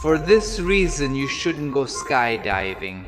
For this reason, you shouldn't go skydiving.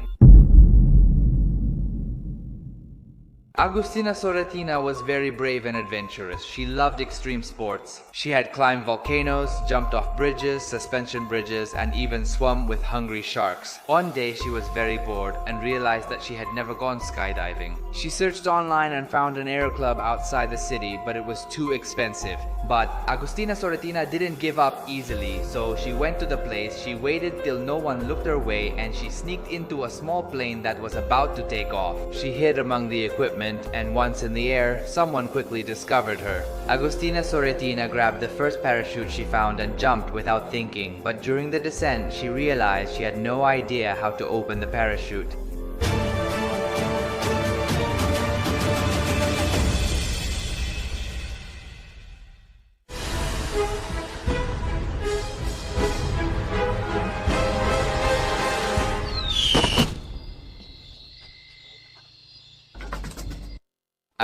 Agustina Soretina was very brave and adventurous. She loved extreme sports. She had climbed volcanoes, jumped off bridges, suspension bridges, and even swum with hungry sharks. One day she was very bored and realized that she had never gone skydiving. She searched online and found an air club outside the city, but it was too expensive. But Agustina Soretina didn't give up easily, so she went to the place, she waited till no one looked her way, and she sneaked into a small plane that was about to take off. She hid among the equipment, and once in the air, someone quickly discovered her. Agustina Soretina grabbed the first parachute she found and jumped without thinking, but during the descent, she realized she had no idea how to open the parachute.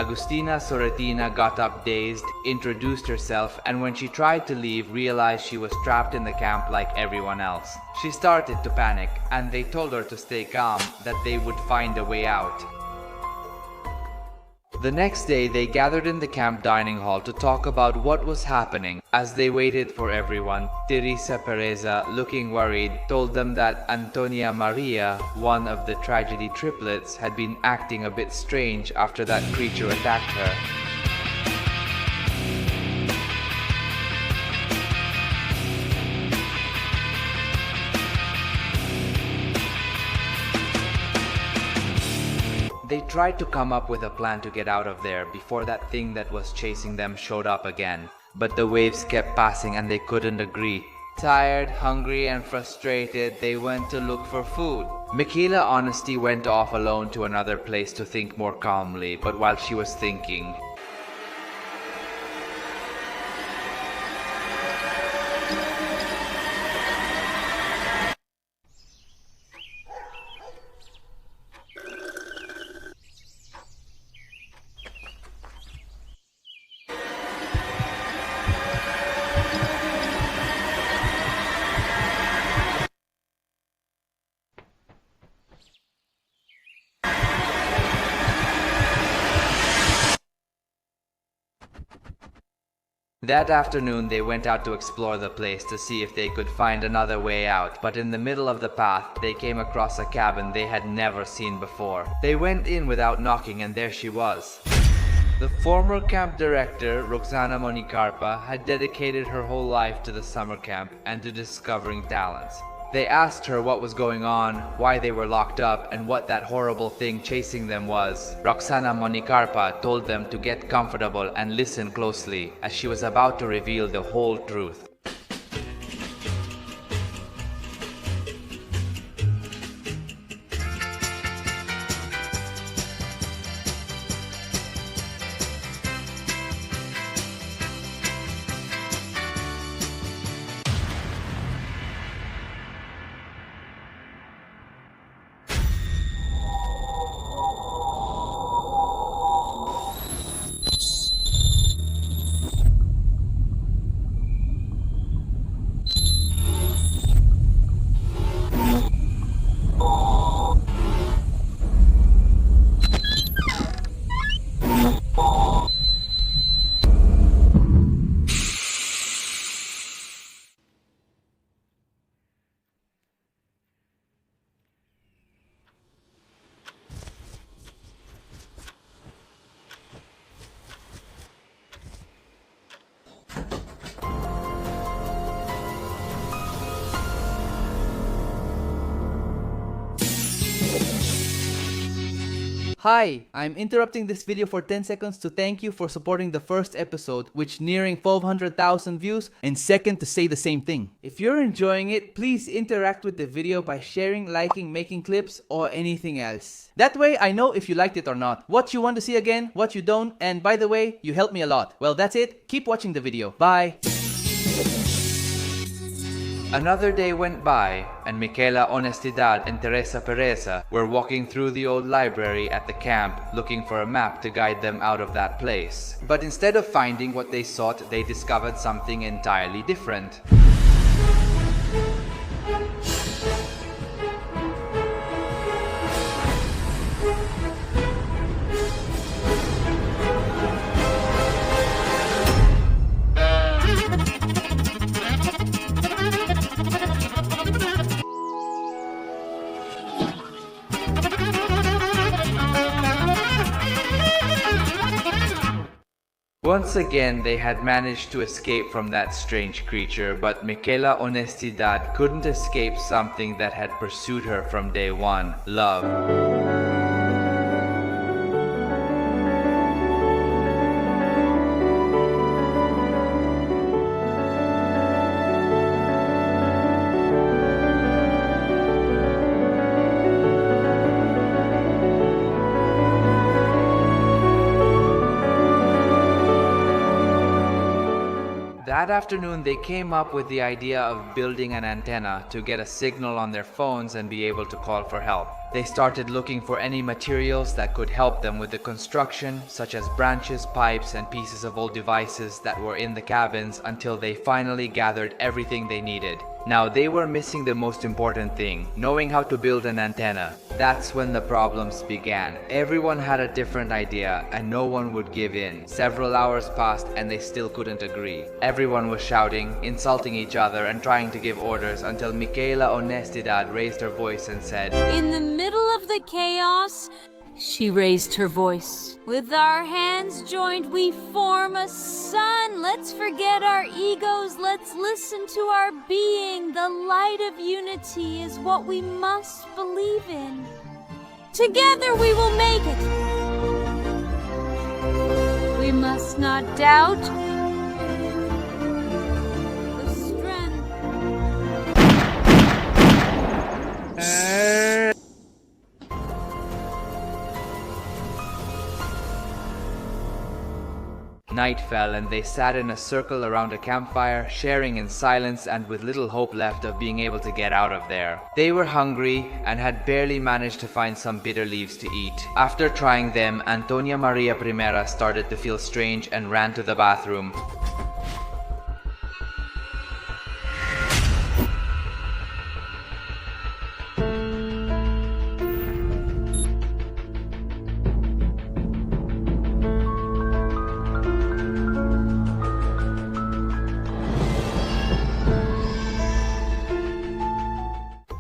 Agustina Soretina got up dazed, introduced herself, and when she tried to leave, realized she was trapped in the camp like everyone else. She started to panic, and they told her to stay calm, that they would find a way out. The next day, they gathered in the camp dining hall to talk about what was happening. As they waited for everyone, Teresa Pereza, looking worried, told them that Antonia Maria, one of the tragedy triplets, had been acting a bit strange after that creature attacked her. They tried to come up with a plan to get out of there before that thing that was chasing them showed up again. But the waves kept passing and they couldn't agree. Tired, hungry, and frustrated, they went to look for food. Michaela Honesty went off alone to another place to think more calmly, but while she was thinking, that afternoon, they went out to explore the place to see if they could find another way out, but in the middle of the path, they came across a cabin they had never seen before. They went in without knocking, and there she was. The former camp director, Roxana Monicarpa, had dedicated her whole life to the summer camp and to discovering talents. They asked her what was going on, why they were locked up, and what that horrible thing chasing them was. Roxana Monicarpa told them to get comfortable and listen closely, as she was about to reveal the whole truth. Hi, I'm interrupting this video for 10 seconds to thank you for supporting the first episode, which nearing 400,000 views, and second to say the same thing. If you're enjoying it, please interact with the video by sharing, liking, making clips, or anything else. That way I know if you liked it or not, what you want to see again, what you don't, and by the way, you help me a lot. Well, that's it. Keep watching the video. Bye! Another day went by, and Michaela Honestidad and Teresa Pereza were walking through the old library at the camp looking for a map to guide them out of that place. But instead of finding what they sought, they discovered something entirely different. Once again, they had managed to escape from that strange creature, but Michaela Honestidad couldn't escape something that had pursued her from day one: love. That afternoon, they came up with the idea of building an antenna to get a signal on their phones and be able to call for help. They started looking for any materials that could help them with the construction, such as branches, pipes, and pieces of old devices that were in the cabins, until they finally gathered everything they needed. Now they were missing the most important thing: knowing how to build an antenna. That's when the problems began. Everyone had a different idea and no one would give in. Several hours passed and they still couldn't agree. Everyone was shouting, insulting each other, and trying to give orders, until Michaela Honestidad raised her voice and said, "In the middle of the chaos," she raised her voice, "with our hands joined we form a sun. Let's forget our egos. Let's listen to our being. The light of unity is what we must believe in. Together we will make it. We must not doubt the strength." Night fell and they sat in a circle around a campfire, sharing in silence and with little hope left of being able to get out of there. They were hungry and had barely managed to find some bitter leaves to eat. After trying them, Antonia Maria Primera started to feel strange and ran to the bathroom.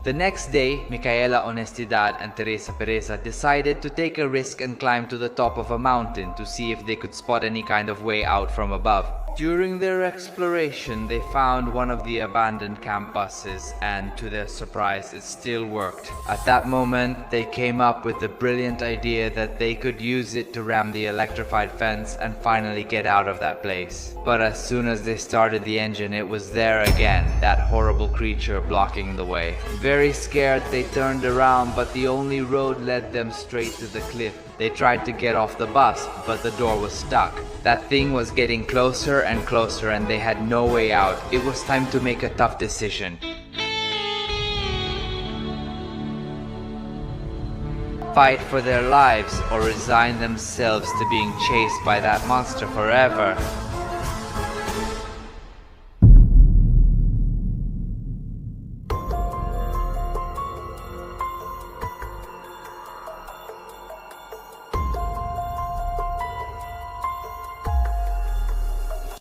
The next day, Micaela Honestidad and Teresa Pereza decided to take a risk and climb to the top of a mountain to see if they could spot any kind of way out from above. During their exploration, they found one of the abandoned camp buses, and to their surprise, it still worked. At that moment, they came up with the brilliant idea that they could use it to ram the electrified fence and finally get out of that place. But as soon as they started the engine, it was there again, that horrible creature blocking the way. Very scared, they turned around, but the only road led them straight to the cliff. They tried to get off the bus, but the door was stuck. That thing was getting closer and closer and they had no way out. It was time to make a tough decision. Fight for their lives or resign themselves to being chased by that monster forever.